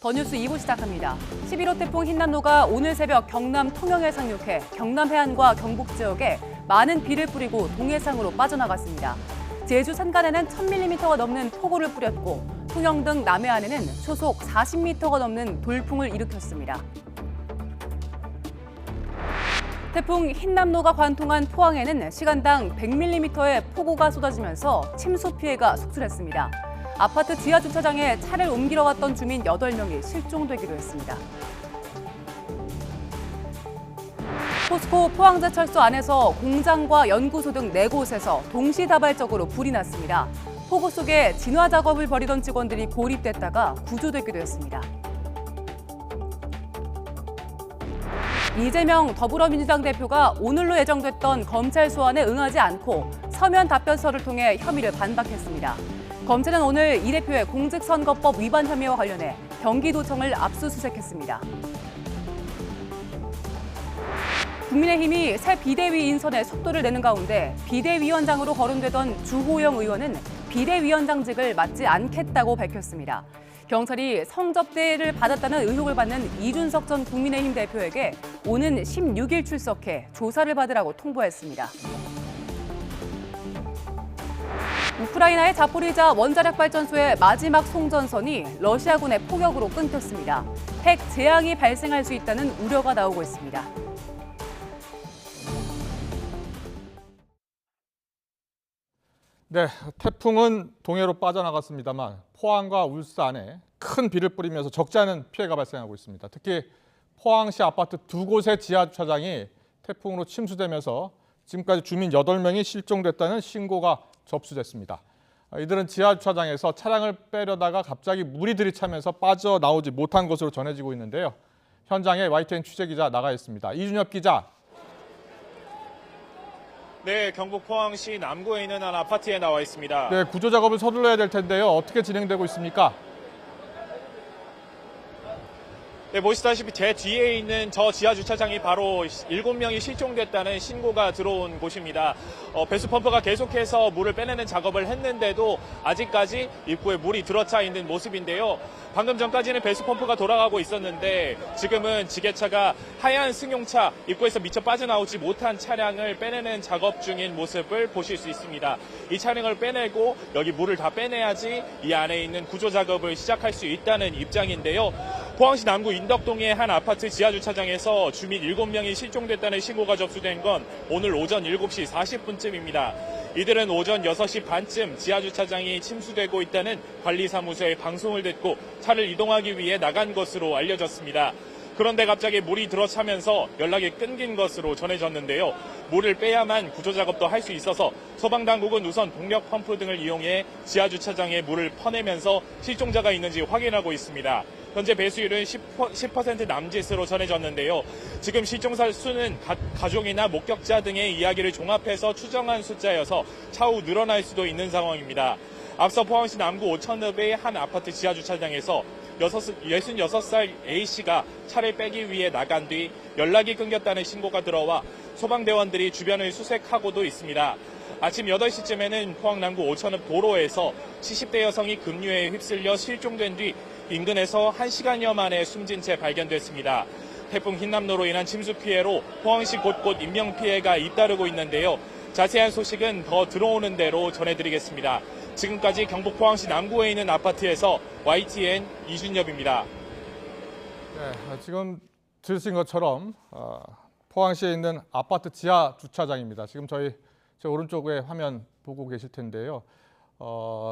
더 뉴스 2부 시작합니다. 11호 태풍 흰남노가 오늘 새벽 경남 통영에 상륙해 경남 해안과 경북 지역에 많은 비를 뿌리고 동해상으로 빠져나갔습니다. 제주 산간에는 1000mm가 넘는 폭우를 뿌렸고 통영 등 남해안에는 초속 40m가 넘는 돌풍을 일으켰습니다. 태풍 흰남노가 관통한 포항에는 시간당 100mm의 폭우가 쏟아지면서 침수 피해가 속출했습니다. 아파트 지하 주차장에 차를 옮기러 갔던 주민 8명이 실종되기도 했습니다. 포스코 포항제철소 안에서 공장과 연구소 등 4곳에서 동시다발적으로 불이 났습니다. 폭우 속에 진화 작업을 벌이던 직원들이 고립됐다가 구조되기도 했습니다. 이재명 더불어민주당 대표가 오늘로 예정됐던 검찰 소환에 응하지 않고 서면 답변서를 통해 혐의를 반박했습니다. 검찰은 오늘 이 대표의 공직선거법 위반 혐의와 관련해 경기도청을 압수수색했습니다. 국민의힘이 새 비대위 인선에 속도를 내는 가운데 비대위원장으로 거론되던 주호영 의원은 비대위원장직을 맡지 않겠다고 밝혔습니다. 경찰이 성접대를 받았다는 의혹을 받는 이준석 전 국민의힘 대표에게 오는 16일 출석해 조사를 받으라고 통보했습니다. 우크라이나의 자포리자 원자력 발전소의 마지막 송전선이 러시아군의 포격으로 끊겼습니다. 핵 재앙이 발생할 수 있다는 우려가 나오고 있습니다. 네, 태풍은 동해로 빠져나갔습니다만 포항과 울산에 큰 비를 뿌리면서 적지 않은 피해가 발생하고 있습니다. 특히 포항시 아파트 2곳의 지하 주차장이 태풍으로 침수되면서 지금까지 주민 8명이 실종됐다는 신고가 접수됐습니다. 이들은 지하 주차장에서 차량을 빼려다가 갑자기 물이 들이차면서 빠져나오지 못한 것으로 전해지고 있는데요. 현장에 YTN 취재기자 나가 있습니다. 이준엽 기자. 네, 경북 포항시 남구에 있는 한 아파트에 나와 있습니다. 네, 구조 작업을 서둘러야 될 텐데요. 어떻게 진행되고 있습니까? 네, 보시다시피 제 뒤에 있는 저 지하 주차장이 바로 7명이 실종됐다는 신고가 들어온 곳입니다. 배수 펌프가 계속해서 물을 빼내는 작업을 했는데도 아직까지 입구에 물이 들어차 있는 모습인데요. 방금 전까지는 배수 펌프가 돌아가고 있었는데 지금은 지게차가 하얀 승용차 입구에서 미처 빠져나오지 못한 차량을 빼내는 작업 중인 모습을 보실 수 있습니다. 이 차량을 빼내고 여기 물을 다 빼내야지 이 안에 있는 구조 작업을 시작할 수 있다는 입장인데요. 포항시 남구 인덕동의 한 아파트 지하주차장에서 주민 7명이 실종됐다는 신고가 접수된 건 오늘 오전 7시 40분쯤입니다. 이들은 오전 6시 반쯤 지하주차장이 침수되고 있다는 관리사무소의 방송을 듣고 차를 이동하기 위해 나간 것으로 알려졌습니다. 그런데 갑자기 물이 들어차면서 연락이 끊긴 것으로 전해졌는데요. 물을 빼야만 구조작업도 할 수 있어서 소방당국은 우선 동력 펌프 등을 이용해 지하주차장에 물을 퍼내면서 실종자가 있는지 확인하고 있습니다. 현재 배수율은 10% 남짓으로 전해졌는데요. 지금 실종자 수는 가족이나 목격자 등의 이야기를 종합해서 추정한 숫자여서 차후 늘어날 수도 있는 상황입니다. 앞서 포항시 남구 오천읍의 한 아파트 지하주차장에서 66살 A씨가 차를 빼기 위해 나간 뒤 연락이 끊겼다는 신고가 들어와 소방대원들이 주변을 수색하고도 있습니다. 아침 8시쯤에는 포항 남구 오천읍 도로에서 70대 여성이 급류에 휩쓸려 실종된 뒤 인근에서 1시간여 만에 숨진 채 발견됐습니다. 태풍 흰남노로 인한 침수 피해로 포항시 곳곳 인명피해가 잇따르고 있는데요. 자세한 소식은 더 들어오는 대로 전해드리겠습니다. 지금까지 경북 포항시 남구에 있는 아파트에서 YTN 이준엽입니다. 네, 지금 들으신 것처럼 포항시에 있는 아파트 지하 주차장입니다. 지금 제 오른쪽에 화면 보고 계실 텐데요.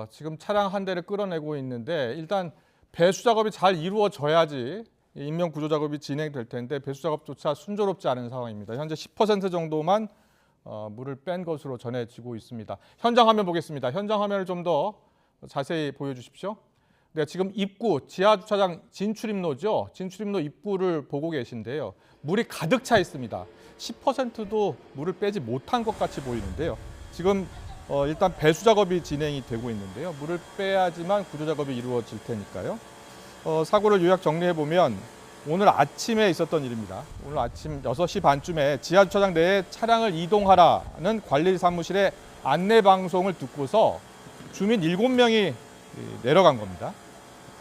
지금 차량 한 대를 끌어내고 있는데 일단 배수 작업이 잘 이루어져야지 인명 구조 작업이 진행될 텐데 배수 작업조차 순조롭지 않은 상황입니다. 현재 10% 정도만 물을 뺀 것으로 전해지고 있습니다. 현장 화면 보겠습니다. 현장 화면을 좀 더 자세히 보여주십시오. 네, 지금 입구, 지하 주차장 진출입로죠. 진출입로 입구를 보고 계신데요. 물이 가득 차 있습니다. 10%도 물을 빼지 못한 것 같이 보이는데요. 지금 일단 배수 작업이 진행이 되고 있는데요. 물을 빼야지만 구조 작업이 이루어질 테니까요. 사고를 요약 정리해 보면 오늘 아침에 있었던 일입니다. 오늘 아침 6시 반쯤에 지하 주차장 내에 차량을 이동하라는 관리 사무실의 안내 방송을 듣고서 주민 7명이 내려간 겁니다.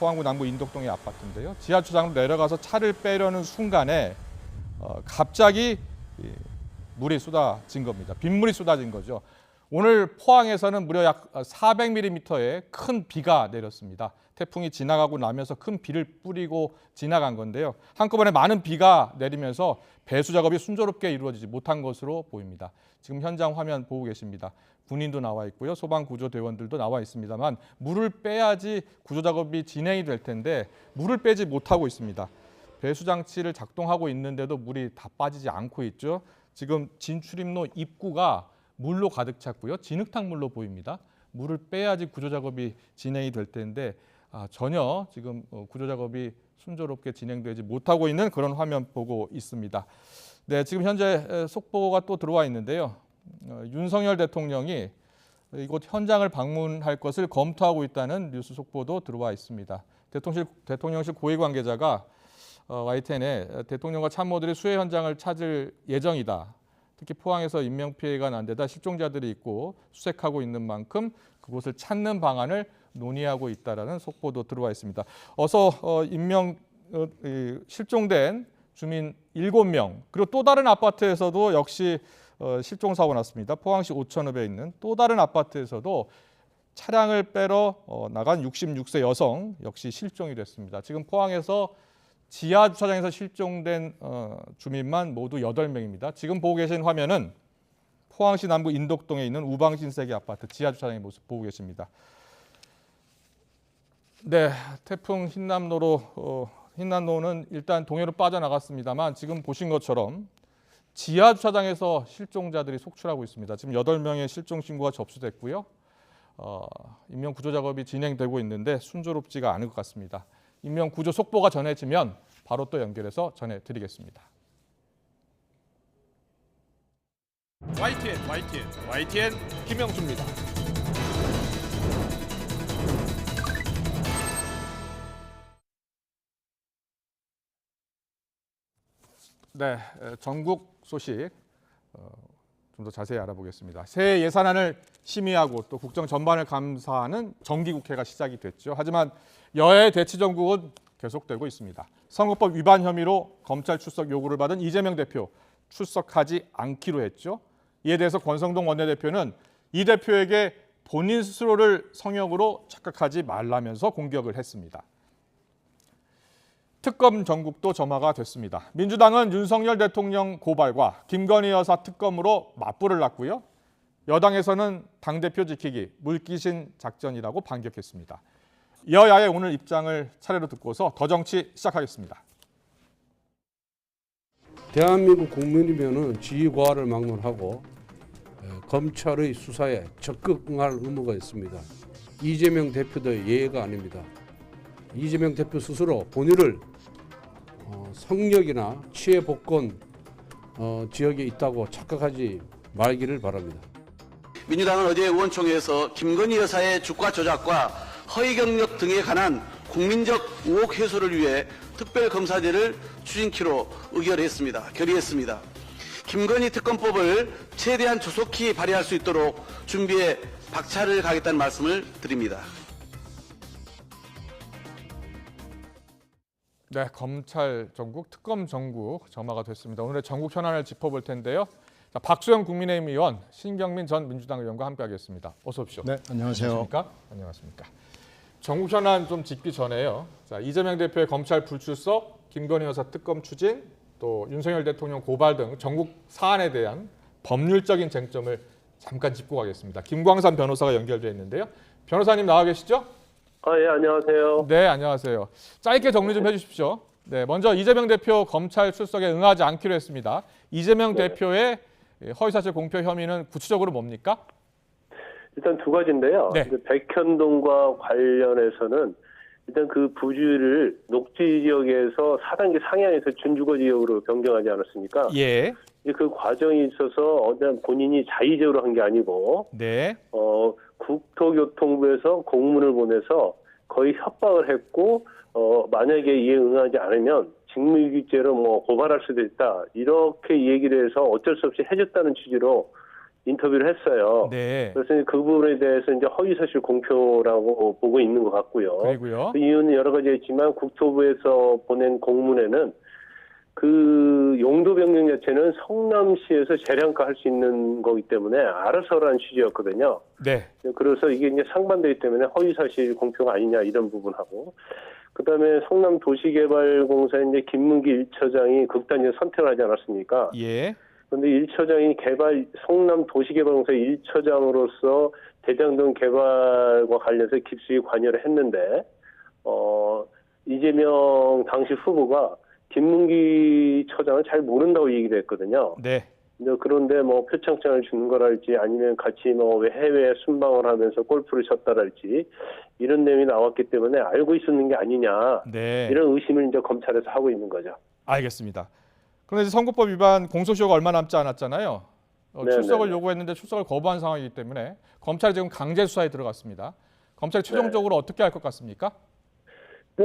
포항구 남구 인덕동의 아파트인데요. 지하 주차장으로 내려가서 차를 빼려는 순간에 갑자기 물이 쏟아진 겁니다. 빗물이 쏟아진 거죠. 오늘 포항에서는 무려 약 400mm의 큰 비가 내렸습니다. 태풍이 지나가고 나면서 큰 비를 뿌리고 지나간 건데요. 한꺼번에 많은 비가 내리면서 배수 작업이 순조롭게 이루어지지 못한 것으로 보입니다. 지금 현장 화면 보고 계십니다. 군인도 나와 있고요. 소방구조대원들도 나와 있습니다만 물을 빼야지 구조 작업이 진행이 될 텐데 물을 빼지 못하고 있습니다. 배수 장치를 작동하고 있는데도 물이 다 빠지지 않고 있죠. 지금 진출입로 입구가 물로 가득 찼고요. 진흙탕 물로 보입니다. 물을 빼야지 구조 작업이 진행이 될 텐데 전혀 지금 구조 작업이 순조롭게 진행되지 못하고 있는 그런 화면 보고 있습니다. 네, 지금 현재 속보가 또 들어와 있는데요. 윤석열 대통령이 이곳 현장을 방문할 것을 검토하고 있다는 뉴스 속보도 들어와 있습니다. 대통령실 고위 관계자가 YTN에 대통령과 참모들이 수해 현장을 찾을 예정이다. 특히 포항에서 인명피해가 난 데다 실종자들이 있고 수색하고 있는 만큼 그곳을 찾는 방안을 논의하고 있다라는 속보도 들어와 있습니다. 어서 실종된 주민 7명 그리고 또 다른 아파트에서도 역시 실종 사고 났습니다. 포항시 오천읍에 있는 또 다른 아파트에서도 차량을 빼러 나간 66세 여성 역시 실종이 됐습니다. 지금 포항에서 지하 주차장에서 실종된 주민만 모두 8명입니다. 지금 보고 계신 화면은 포항시 남구 인덕동에 있는 우방신세계 아파트 지하 주차장의 모습 보고 계십니다. 네, 태풍 흰남노는 일단 동해로 빠져나갔습니다만 지금 보신 것처럼 지하 주차장에서 실종자들이 속출하고 있습니다. 지금 8명의 실종 신고가 접수됐고요. 인명 구조 작업이 진행되고 있는데 순조롭지가 않을 것 같습니다. 인명 구조 속보가 전해지면 바로 또 연결해서 전해드리겠습니다. YTN 김영수입니다. 네, 전국 소식 좀 더 자세히 알아보겠습니다. 새해 예산안을 심의하고 또 국정 전반을 감사하는 정기국회가 시작이 됐죠. 하지만 여야의 대치 전국은 계속되고 있습니다. 선거법 위반 혐의로 검찰 출석 요구를 받은 이재명 대표 출석하지 않기로 했죠. 이에 대해서 권성동 원내대표는 이 대표에게 본인 스스로를 성역으로 착각하지 말라면서 공격을 했습니다. 특검 전국도 점화가 됐습니다. 민주당은 윤석열 대통령 고발과 김건희 여사 특검으로 맞불을 놨고요. 여당에서는 당대표 지키기, 물귀신 작전이라고 반격했습니다. 여야의 오늘 입장을 차례로 듣고서 더 정치 시작하겠습니다. 대한민국 국민이면은 지휘 고하를 막론하고 검찰의 수사에 적극 응할 의무가 있습니다. 이재명 대표도 예외가 아닙니다. 이재명 대표 스스로 본인을 성역이나 치해 복권 지역에 있다고 착각하지 말기를 바랍니다. 민주당은 어제 의원총회에서 김건희 여사의 주가 조작과 허위 경력 등에 관한 국민적 의혹 해소를 위해 특별검사제를 추진키로 결의했습니다. 김건희 특검법을 최대한 조속히 발의할 수 있도록 준비에 박차를 가겠다는 말씀을 드립니다. 네, 검찰 전국, 특검 전국 점화가 됐습니다. 오늘의 전국 현안을 짚어볼 텐데요. 자, 박수영 국민의힘 의원, 신경민 전 민주당 의원과 함께하겠습니다. 어서 오십시오. 네, 안녕하세요. 안녕하십니까. 전국 현안 좀 짚기 전에요. 자, 이재명 대표의 검찰 불출석, 김건희 여사 특검 추진, 또 윤석열 대통령 고발 등 전국 사안에 대한 법률적인 쟁점을 잠깐 짚고 가겠습니다. 김광산 변호사가 연결되어 있는데요. 변호사님 나와 계시죠? 예, 안녕하세요. 네, 안녕하세요. 짧게 정리 좀 해주십시오. 네, 먼저 이재명 대표 검찰 출석에 응하지 않기로 했습니다. 이재명 대표의 허위사실 공표 혐의는 구체적으로 뭡니까? 일단 두 가지인데요. 네. 백현동과 관련해서는 일단 그 부지를 녹지 지역에서 4단계 상향해서 준주거 지역으로 변경하지 않았습니까? 예. 이제 그 과정이 있어서 어떤 본인이 자의적으로 한 게 아니고, 네. 국토교통부에서 공문을 보내서 거의 협박을 했고, 만약에 이에 응하지 않으면 직무유기죄로 고발할 수도 있다. 이렇게 얘기를 해서 어쩔 수 없이 해줬다는 취지로 인터뷰를 했어요. 네. 그래서 그 부분에 대해서 이제 허위사실 공표라고 보고 있는 것 같고요. 그리고요. 그 이유는 여러 가지 있지만 국토부에서 보낸 공문에는 그 용도 변경 자체는 성남시에서 재량가 할 수 있는 거기 때문에 알아서 하라는 취지였거든요. 네. 그래서 이게 이제 상반되기 때문에 허위사실 공표가 아니냐 이런 부분하고, 그다음에 성남도시개발공사의 이제 김문기 1처장이 극단적 선택을 하지 않았습니까? 예. 그런데 1처장이 성남도시개발공사 1처장으로서 대장동 개발과 관련해서 깊숙이 관여를 했는데, 이재명 당시 후보가 김문기 처장을 잘 모른다고 얘기를 했거든요. 네. 그런데 뭐 표창장을 주는 거랄지 아니면 같이 뭐 해외에 순방을 하면서 골프를 쳤다랄지 이런 내용이 나왔기 때문에 알고 있었는 게 아니냐, 네. 이런 의심을 이제 검찰에서 하고 있는 거죠. 알겠습니다. 그런데 이제 선거법 위반 공소시효가 얼마 남지 않았잖아요. 출석을 네네. 요구했는데 출석을 거부한 상황이기 때문에 검찰이 지금 강제 수사에 들어갔습니다. 검찰이 최종적으로 어떻게 할 것 같습니까?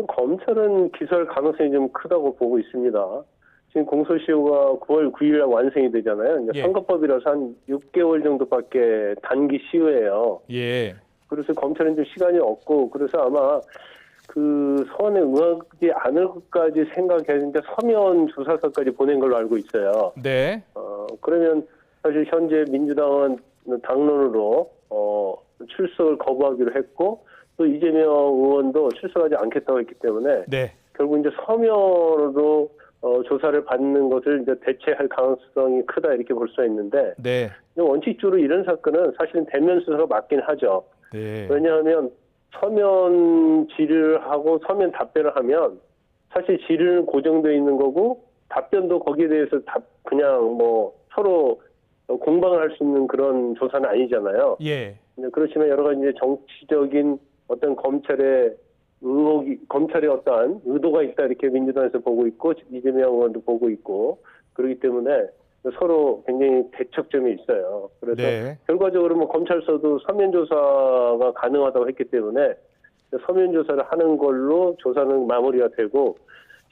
검찰은 기소할 가능성이 좀 크다고 보고 있습니다. 지금 공소시효가 9월 9일 날 완성이 되잖아요. 이제 예. 선거법이라서 한 6개월 정도밖에 단기 시효예요. 예. 그래서 검찰은 좀 시간이 없고, 그래서 아마 그 서원에 응하지 않을 것까지 생각했는데 서면 조사서까지 보낸 걸로 알고 있어요. 네. 그러면 사실 현재 민주당은 당론으로 출석을 거부하기로 했고, 또 이재명 의원도 출석하지 않겠다고 했기 때문에 네. 결국 이제 서면으로 조사를 받는 것을 이제 대체할 가능성이 크다, 이렇게 볼 수가 있는데, 네. 원칙적으로 이런 사건은 사실은 대면 수사가 맞긴 하죠. 네. 왜냐하면 서면 질의를 하고 서면 답변을 하면 사실 질의는 고정되어 있는 거고 답변도 거기에 대해서 그냥 뭐 서로 공방을 할 수 있는 그런 조사는 아니잖아요. 예. 그렇지만 여러 가지 이제 정치적인 어떤 검찰의 어떠한 의도가 있다, 이렇게 민주당에서 보고 있고 이재명 의원도 보고 있고, 그렇기 때문에 서로 굉장히 대척점이 있어요. 그래서 네. 결과적으로 뭐 검찰서도 서면 조사가 가능하다고 했기 때문에 서면 조사를 하는 걸로 조사는 마무리가 되고,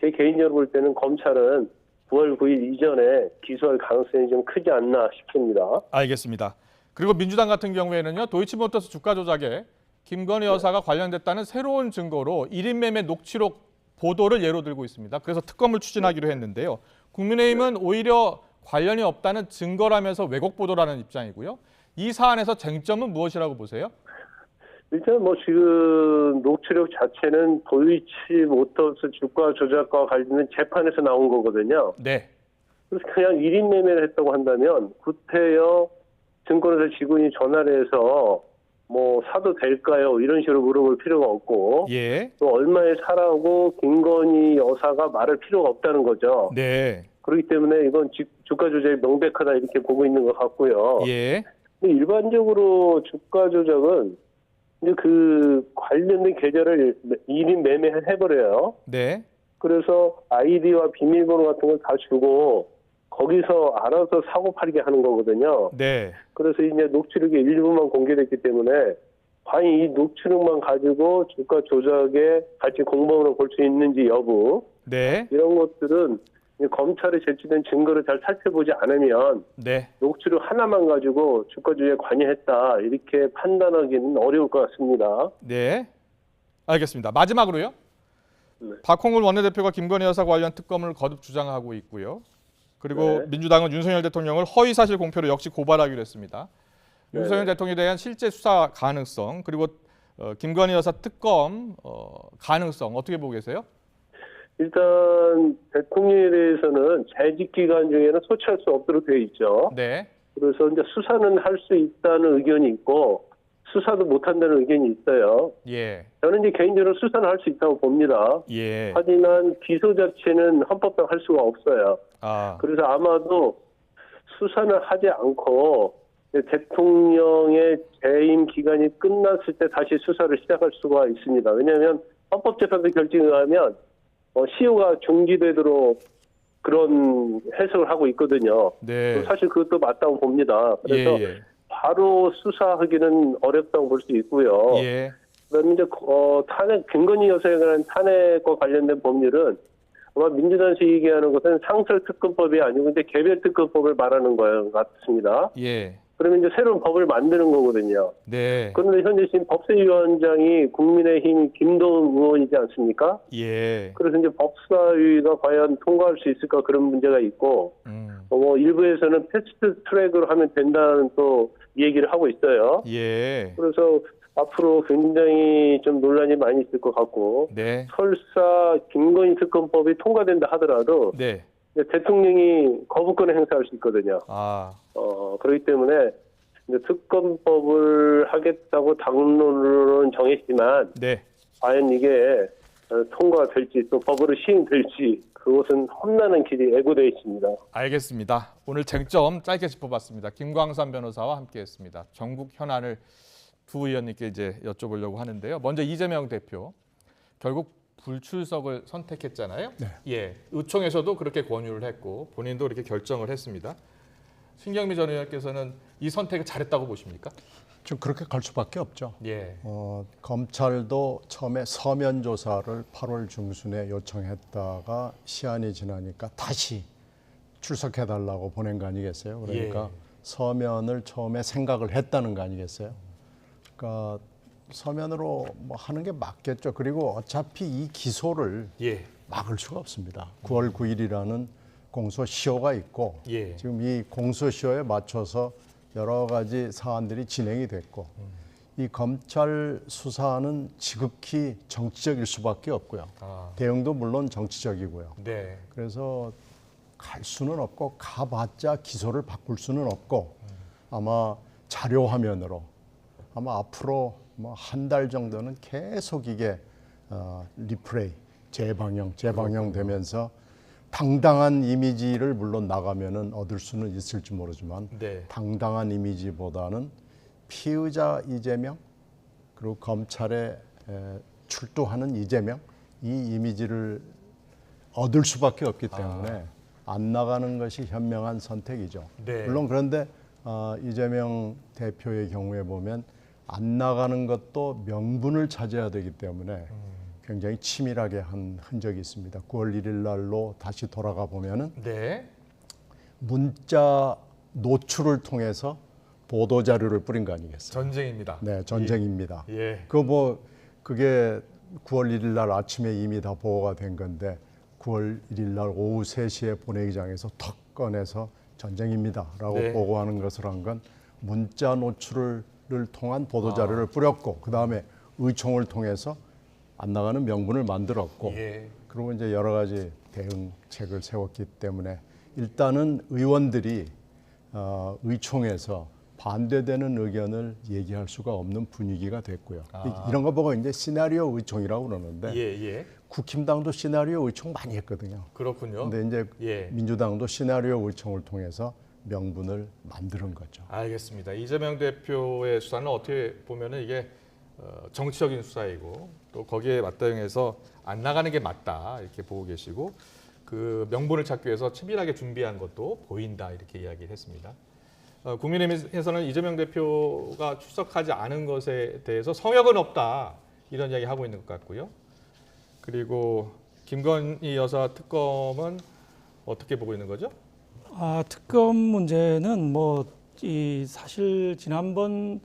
제 개인적으로 볼 때는 검찰은 9월 9일 이전에 기소할 가능성이 좀 크지 않나 싶습니다. 알겠습니다. 그리고 민주당 같은 경우에는요, 도이치모터스 주가 조작에 김건희 여사가 관련됐다는 새로운 증거로 1인 매매 녹취록 보도를 예로 들고 있습니다. 그래서 특검을 추진하기로 했는데요. 국민의힘은 오히려 관련이 없다는 증거라면서 왜곡 보도라는 입장이고요. 이 사안에서 쟁점은 무엇이라고 보세요? 일단 뭐 지금 녹취록 자체는 도이치모터스 주가 조작과 관련된 재판에서 나온 거거든요. 네. 그래서 그냥 1인 매매를 했다고 한다면 구태여 증권회사 직원이 전화를 해서 뭐 사도 될까요? 이런 식으로 물어볼 필요가 없고, 예. 또 얼마에 사라고 김건희 여사가 말할 필요가 없다는 거죠. 네. 그렇기 때문에 이건 주가 조작이 명백하다, 이렇게 보고 있는 것 같고요. 예. 근데 일반적으로 주가 조작은 이제 그 관련된 계좌를 1인 매매해버려요. 네. 그래서 아이디와 비밀번호 같은 걸 다 주고 거기서 알아서 사고 팔게 하는 거거든요. 네. 그래서 이제 녹취록의 일부만 공개됐기 때문에 과연 이 녹취록만 가지고 주가 조작에 같이 공범으로 볼 수 있는지 여부, 네. 이런 것들은 이제 검찰에 제출된 증거를 잘 살펴보지 않으면 네. 녹취록 하나만 가지고 주가 조작에 관여했다, 이렇게 판단하기는 어려울 것 같습니다. 네. 알겠습니다. 마지막으로요. 네. 박홍근 원내대표가 김건희 여사 관련 특검을 거듭 주장하고 있고요. 그리고 네. 민주당은 윤석열 대통령을 허위사실 공표로 역시 고발하기로 했습니다. 네. 윤석열 대통령에 대한 실제 수사 가능성, 그리고 김건희 여사 특검 가능성 어떻게 보고 계세요? 일단 대통령에 대해서는 재직 기간 중에는 소치할 수 없도록 되어 있죠. 네. 그래서 이제 수사는 할 수 있다는 의견이 있고 수사도 못한다는 의견이 있어요. 예. 저는 이제 개인적으로 수사는 할 수 있다고 봅니다. 예. 하지만 기소 자체는 헌법상 할 수가 없어요. 아. 그래서 아마도 수사는 하지 않고 대통령의 재임 기간이 끝났을 때 다시 수사를 시작할 수가 있습니다. 왜냐하면 헌법재판소 결정에 의하면 시효가 중지되도록 그런 해석을 하고 있거든요. 네. 사실 그것도 맞다고 봅니다. 그래서 예. 바로 수사하기는 어렵다고 볼 수 있고요. 예. 그다음에 이제 탄핵, 김건희 여사에 관한 탄핵과 관련된 법률은 아마 민주당에서 얘기하는 것은 상설특검법이 아니고 이제 개별특검법을 말하는 것 같습니다. 예. 그러면 이제 새로운 법을 만드는 거거든요. 네. 그런데 현재 지금 법사위원장이 국민의힘 김도훈 의원이지 않습니까? 예. 그래서 이제 법사위가 과연 통과할 수 있을까 그런 문제가 있고, 뭐 일부에서는 패스트 트랙으로 하면 된다는 또 얘기를 하고 있어요. 예. 그래서 앞으로 굉장히 좀 논란이 많이 있을 것 같고, 네. 설사 김건희 특검법이 통과된다 하더라도 네. 이제 대통령이 거부권을 행사할 수 있거든요. 아, 그렇기 때문에 이제 특검법을 하겠다고 당론으로는 정했지만 네. 과연 이게 통과될지 또 법으로 시행될지 그것은 험난한 길이 애고되어 있습니다. 알겠습니다. 오늘 쟁점 짧게 짚어봤습니다. 김광삼 변호사와 함께했습니다. 전국 현안을 두 의원님께 이제 여쭤보려고 하는데요. 먼저 이재명 대표 결국 불출석을 선택했잖아요. 네. 예, 의총에서도 그렇게 권유를 했고 본인도 이렇게 결정을 했습니다. 신경미 전 의원께서는 이 선택을 잘했다고 보십니까? 좀 그렇게 갈 수밖에 없죠. 예. 검찰도 처음에 서면 조사를 8월 중순에 요청했다가 시한이 지나니까 다시 출석해달라고 보낸 거 아니겠어요? 그러니까 예. 서면을 처음에 생각을 했다는 거 아니겠어요? 그러니까 서면으로 뭐 하는 게 맞겠죠. 그리고 어차피 이 기소를 예. 막을 수가 없습니다. 9월 9일이라는 공소시효가 있고 예. 지금 이 공소시효에 맞춰서 여러 가지 사안들이 진행이 됐고 이 검찰 수사는 지극히 정치적일 수밖에 없고요. 대응도 물론 정치적이고요. 네. 그래서 갈 수는 없고 가봤자 기소를 바꿀 수는 없고 아마 자료 화면으로 아마 앞으로 뭐 한 달 정도는 계속 이게 리플레이 재방영되면서 당당한 이미지를 물론 나가면은 얻을 수는 있을지 모르지만 네. 당당한 이미지보다는 피의자 이재명 그리고 검찰에 출두하는 이재명 이 이미지를 얻을 수밖에 없기 때문에 안 나가는 것이 현명한 선택이죠. 네. 물론 그런데 이재명 대표의 경우에 보면 안 나가는 것도 명분을 찾아야 되기 때문에 굉장히 치밀하게 한 흔적이 있습니다. 9월 1일 날로 다시 돌아가 보면은 네. 문자 노출을 통해서 보도 자료를 뿌린 거 아니겠어요? 전쟁입니다. 네, 전쟁입니다. 예. 그게 9월 1일 날 아침에 이미 다 보고가 된 건데 9월 1일 날 오후 3시에 본회의장에서 턱 꺼내서 전쟁입니다라고 네. 보고하는 것을 한 건 문자 노출을 통한 보도 자료를 뿌렸고 그다음에 의총을 통해서 안 나가는 명분을 만들었고 예. 그리고 이제 여러 가지 대응책을 세웠기 때문에 일단은 의원들이 의총에서 반대되는 의견을 얘기할 수가 없는 분위기가 됐고요. 이런 거 보고 이제 시나리오 의총이라고 그러는데 예. 국힘당도 시나리오 의총 많이 했거든요. 그렇군요. 근데 이제 예. 민주당도 시나리오 의총을 통해서 명분을 만드는 거죠. 알겠습니다. 이재명 대표의 수사는 어떻게 보면은 이게 정치적인 수사이고 또 거기에 맞대응해서 안 나가는 게 맞다 이렇게 보고 계시고 그 명분을 찾기 위해서 치밀하게 준비한 것도 보인다 이렇게 이야기를 했습니다. 국민의힘에서는 이재명 대표가 출석하지 않은 것에 대해서 성역은 없다 이런 이야기 하고 있는 것 같고요. 그리고 김건희 여사 특검은 어떻게 보고 있는 거죠? 특검 문제는 사실 지난번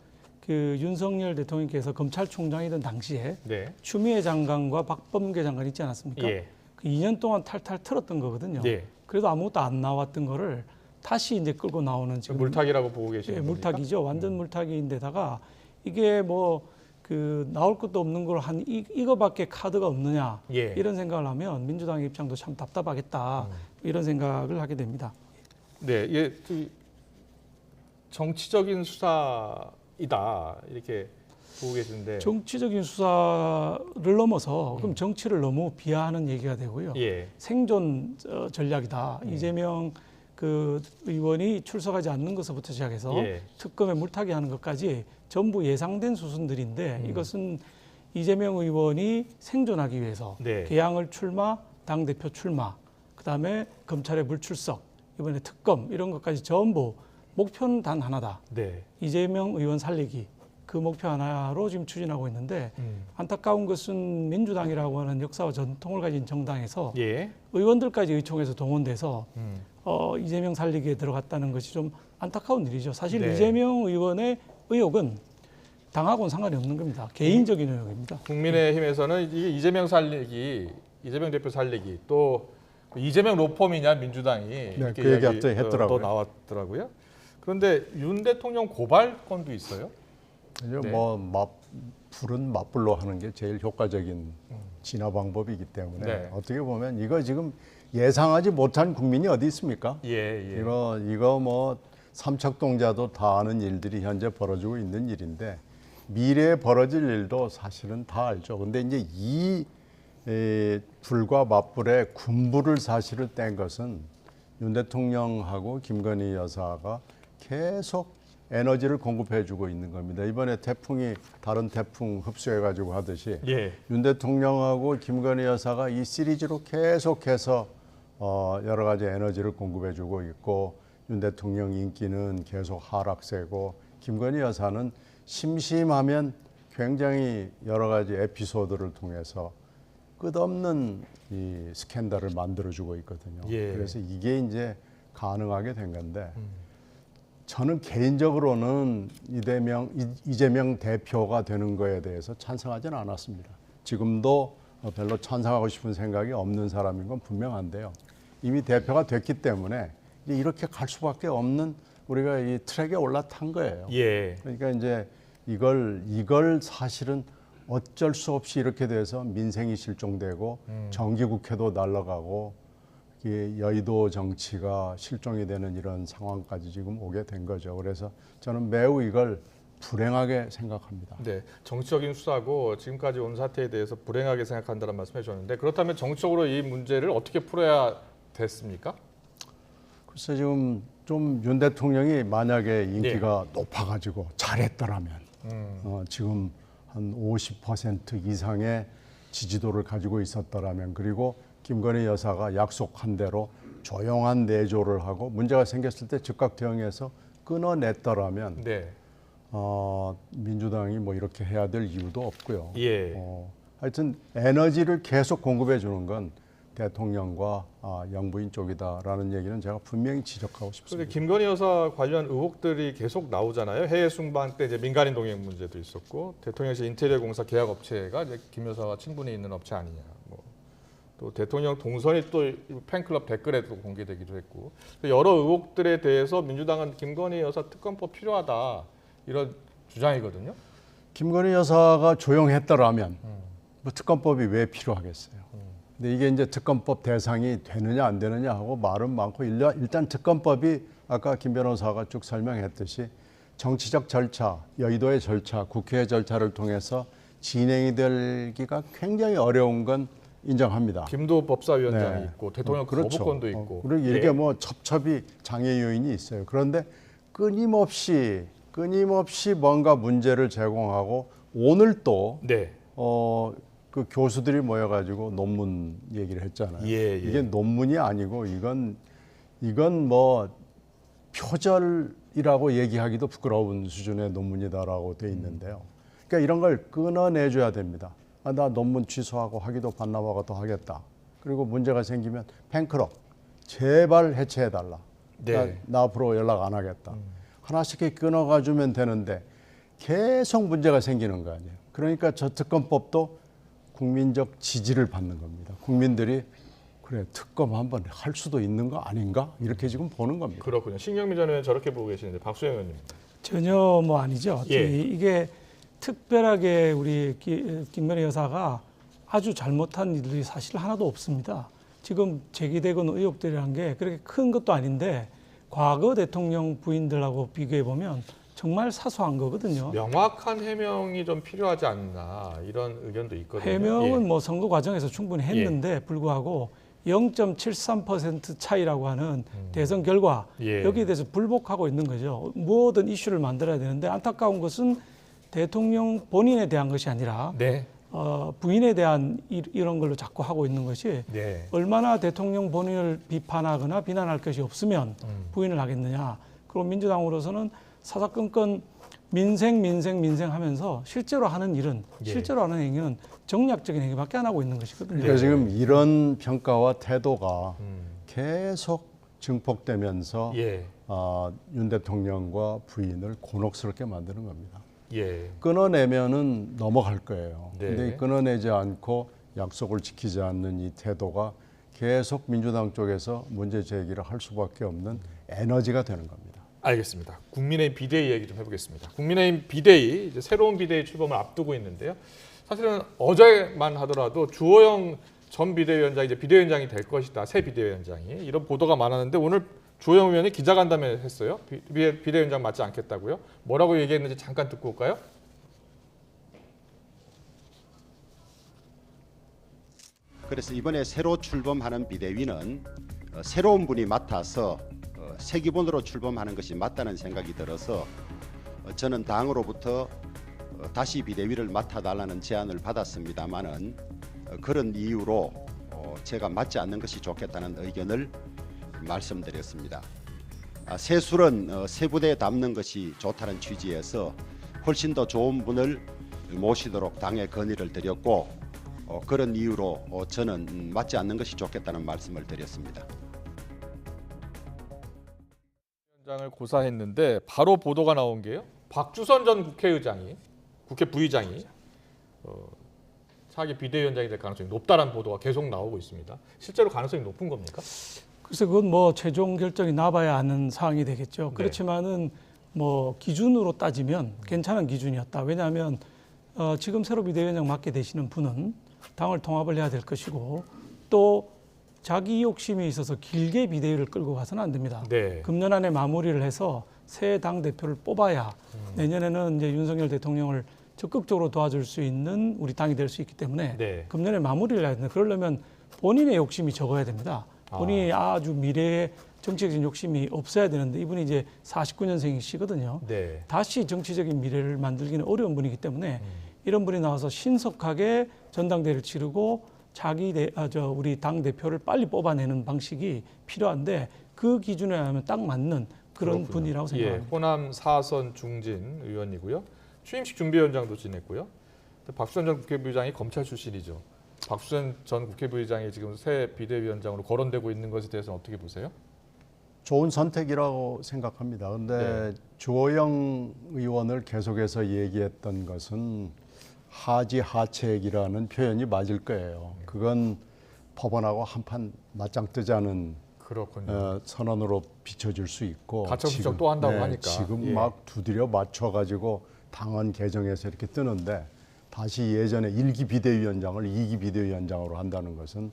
그 윤석열 대통령께서 검찰총장이던 당시에 네. 추미애 장관과 박범계 장관 있지 않았습니까? 예. 그 2년 동안 탈탈 틀었던 거거든요. 네. 그래도 아무것도 안 나왔던 거를 다시 이제 끌고 나오는 지금 물타기라고 보고 계시는 예, 겁니까? 물타기죠. 완전 물타기인데다가 이게 나올 것도 없는 걸 한 이거밖에 카드가 없느냐 예. 이런 생각을 하면 민주당의 입장도 참 답답하겠다 이런 생각을 하게 됩니다. 네, 이게 정치적인 수사이다 이렇게 보고 계시는데. 정치적인 수사를 넘어서 그럼 정치를 너무 비하하는 얘기가 되고요. 예. 생존 전략이다. 이재명 그 의원이 출석하지 않는 것부터 시작해서 예. 특검에 물타기하는 것까지 전부 예상된 수순들인데 이것은 이재명 의원이 생존하기 위해서 네. 개항을 출마, 당대표 출마, 그다음에 검찰의 불출석, 이번에 특검 이런 것까지 전부 목표는 단 하나다. 네. 이재명 의원 살리기. 그 목표 하나로 지금 추진하고 있는데 안타까운 것은 민주당이라고 하는 역사와 전통을 가진 정당에서 예. 의원들까지 의총에서 동원돼서 이재명 살리기에 들어갔다는 것이 좀 안타까운 일이죠. 사실 네. 이재명 의원의 의혹은 당하고는 상관이 없는 겁니다. 개인적인 의혹입니다. 국민의힘에서는 이게 이재명 살리기, 이재명 대표 살리기, 또 이재명 로펌이냐 민주당이 이렇게 그 얘기 갑자기 했더라고요. 또 나왔더라고요. 그런데 윤 대통령 고발건도 있어요. 이제 네. 불은 맞불로 하는 게 제일 효과적인 진화 방법이기 때문에 네. 어떻게 보면 이거 지금 예상하지 못한 국민이 어디 있습니까? 예, 예. 이거 뭐 삼척동자도 다 아는 일들이 현재 벌어지고 있는 일인데 미래에 벌어질 일도 사실은 다 알죠. 근데 이제 이 불과 맞불의 군부를 사실을 뗀 것은 윤 대통령하고 김건희 여사가 계속 에너지를 공급해주고 있는 겁니다. 이번에 태풍이 다른 태풍 흡수해가지고 하듯이 예. 윤 대통령하고 김건희 여사가 이 시리즈로 계속해서 여러 가지 에너지를 공급해주고 있고 윤 대통령 인기는 계속 하락세고 김건희 여사는 심심하면 굉장히 여러 가지 에피소드를 통해서 끝없는 이 스캔들을 만들어주고 있거든요. 예. 그래서 이게 이제 가능하게 된 건데 저는 개인적으로는 이재명 대표가 되는 거에 대해서 찬성하지는 않았습니다. 지금도 별로 찬성하고 싶은 생각이 없는 사람인 건 분명한데요. 이미 대표가 됐기 때문에 이렇게 갈 수밖에 없는 우리가 이 트랙에 올라탄 거예요. 예. 그러니까 이제 이걸 사실은 어쩔 수 없이 이렇게 돼서 민생이 실종되고 정기국회도 날아가고 여의도 정치가 실종이 되는 이런 상황까지 지금 오게 된 거죠. 그래서 저는 매우 이걸 불행하게 생각합니다. 네, 정치적인 수사고 지금까지 온 사태에 대해서 불행하게 생각한다는 말씀해 주셨는데 그렇다면 정치적으로 이 문제를 어떻게 풀어야 됐습니까? 글쎄 지금 좀 윤 대통령이 만약에 인기가 높아가지고 잘했더라면 지금 한 50% 이상의 지지도를 가지고 있었더라면 그리고 김건희 여사가 약속한 대로 조용한 내조를 하고 문제가 생겼을 때 즉각 대응해서 끊어냈더라면 네. 민주당이 뭐 이렇게 해야 될 이유도 없고요. 예. 하여튼 에너지를 계속 공급해 주는 건 대통령과 영부인 쪽이다라는 얘기는 제가 분명히 지적하고 싶습니다. 그런데 김건희 여사 관련 의혹들이 계속 나오잖아요. 해외 순방 때 이제 민간인 동행 문제도 있었고 대통령실 인테리어 공사 계약 업체가 이제 김 여사와 친분이 있는 업체 아니냐. 또 대통령 동선이 또 팬클럽 댓글에도 공개되기도 했고 여러 의혹들에 대해서 민주당은 김건희 여사 특검법 필요하다 이런 주장이거든요. 김건희 여사가 조용했더라면 뭐 특검법이 왜 필요하겠어요. 근데 이게 이제 특검법 대상이 되느냐 안 되느냐 하고 말은 많고 일단 특검법이 아까 김 변호사가 쭉 설명했듯이 정치적 절차, 여의도의 절차, 국회의 절차를 통해서 진행이 되기가 굉장히 어려운 건 인정합니다. 김도 법사위원장이 있고 대통령 그렇죠. 거부권도 있고 그리고 이렇게 뭐 첩첩이 장애 요인이 있어요. 그런데 끊임없이 뭔가 문제를 제공하고 오늘 또 네. 그 교수들이 모여가지고 논문 얘기를 했잖아요. 예. 이게 논문이 아니고 이건 뭐 표절이라고 얘기하기도 부끄러운 수준의 논문이다라고 돼 있는데요. 그러니까 이런 걸 끊어내줘야 됩니다. 나 논문 취소하고 학위도 반납하고도 하겠다. 그리고 문제가 생기면 팬클럽 제발 해체해달라. 네. 나 앞으로 연락 안 하겠다. 하나씩 끊어가 주면 되는데 계속 문제가 생기는 거 아니에요. 그러니까 저 특검법도 국민적 지지를 받는 겁니다. 국민들이 그래 특검 한번 할 수도 있는 거 아닌가 이렇게 지금 보는 겁니다. 그렇군요. 신경민 전 의원 저렇게 보고 계시는데 박수영 의원님. 전혀 뭐 아니죠. 예. 이게 특별하게 우리 김건희 여사가 아주 잘못한 일들이 사실 하나도 없습니다. 지금 제기되고 있는 의혹들이란 게 그렇게 큰 것도 아닌데 과거 대통령 부인들하고 비교해 보면 정말 사소한 거거든요. 명확한 해명이 좀 필요하지 않나 이런 의견도 있거든요. 해명은 예. 뭐 선거 과정에서 충분히 했는데 불구하고 0.73% 차이라고 하는 대선 결과 예. 여기에 대해서 불복하고 있는 거죠. 모든 이슈를 만들어야 되는데 안타까운 것은 대통령 본인에 대한 것이 아니라 네. 부인에 대한 이런 걸로 자꾸 하고 있는 것이 네. 얼마나 대통령 본인을 비판하거나 비난할 것이 없으면 부인을 하겠느냐. 그리고 민주당으로서는 사사건건 민생 하면서 실제로 하는 일은 실제로 하는 행위는 정략적인 행위밖에 안 하고 있는 것이거든요. 그러니까 지금 이런 평가와 태도가 계속 증폭되면서 윤 대통령과 부인을 곤혹스럽게 만드는 겁니다. 끊어내면은 넘어갈 거예요. 근데 끊어내지 않고 약속을 지키지 않는 이 태도가 계속 민주당 쪽에서 문제 제기를 할 수밖에 없는 에너지가 되는 겁니다. 알겠습니다. 국민의힘 비대위 얘기 좀 해보겠습니다. 국민의힘 비대위 이제 새로운 비대위 출범을 앞두고 있는데요. 사실은 어제만 하더라도 주호영 전 비대위원장이 이제 비대위원장이 될 것이다. 새 비대위원장이 이런 보도가 많았는데 오늘 주호영 의원이 기자간담회 했어요. 비대위원장 맞지 않겠다고요. 뭐라고 얘기했는지 잠깐 듣고 올까요? 그래서 이번에 새로 출범하는 비대위는 새로운 분이 맡아서 새 기본으로 출범하는 것이 맞다는 생각이 들어서 저는 당으로부터 다시 비대위를 맡아달라는 제안을 받았습니다마는 그런 이유로 제가 맞지 않는 것이 좋겠다는 의견을 말씀드렸습니다. 새술은 새 부대에 담는 것이 좋다는 취지에서 훨씬 더 좋은 분을 모시도록 당에 건의를 드렸고 그런 이유로 저는 맞지 않는 것이 좋겠다는 말씀을 드렸습니다. 위원장을 고사했는데 바로 보도가 나온 게요. 박주선 전 국회의장이 국회 부의장이 차기 비대위원장이 될 가능성이 높다는 보도가 계속 나오고 있습니다. 실제로 가능성이 높은 겁니까? 그래서 그건 뭐 최종 결정이 나봐야 아는 사항이 되겠죠. 그렇지만은 뭐 기준으로 따지면 괜찮은 기준이었다. 왜냐하면 지금 새로 비대위원장 맡게 되시는 분은 당을 통합을 해야 될 것이고 또 자기 욕심이 있어서 길게 비대위를 끌고 가서는 안 됩니다. 금년 안에 마무리를 해서 새 당 대표를 뽑아야 내년에는 이제 윤석열 대통령을 적극적으로 도와줄 수 있는 우리 당이 될 수 있기 때문에 금년에 마무리를 해야 된다. 그러려면 본인의 욕심이 적어야 됩니다. 본인이 아주 미래에 정치적인 욕심이 없어야 되는데 이분이 이제 49년생이시거든요. 다시 정치적인 미래를 만들기는 어려운 분이기 때문에 이런 분이 나와서 신속하게 전당대회를 치르고 우리 당 대표를 빨리 뽑아내는 방식이 필요한데 그 기준에 하면 딱 맞는 그런 분이라고 생각합니다. 호남 4선 중진 의원이고요. 취임식 준비위원장도 지냈고요. 박수선 전 국회부의장이 검찰 출신이죠. 박수선 전 국회부의장이 지금 새 비대위원장으로 거론되고 있는 것에 대해서는 어떻게 보세요? 좋은 선택이라고 생각합니다. 그런데 주호영 의원을 계속해서 얘기했던 것은 하지하책이라는 표현이 맞을 거예요. 그건 법원하고 한판 맞짱 뜨자는 선언으로 비춰질 수 있고 가처분 신청 또 한다고 하니까 지금 막 두드려 맞춰가지고 당헌 개정해서 이렇게 뜨는데 다시 예전에 1기 비대위원장을 2기 비대위원장으로 한다는 것은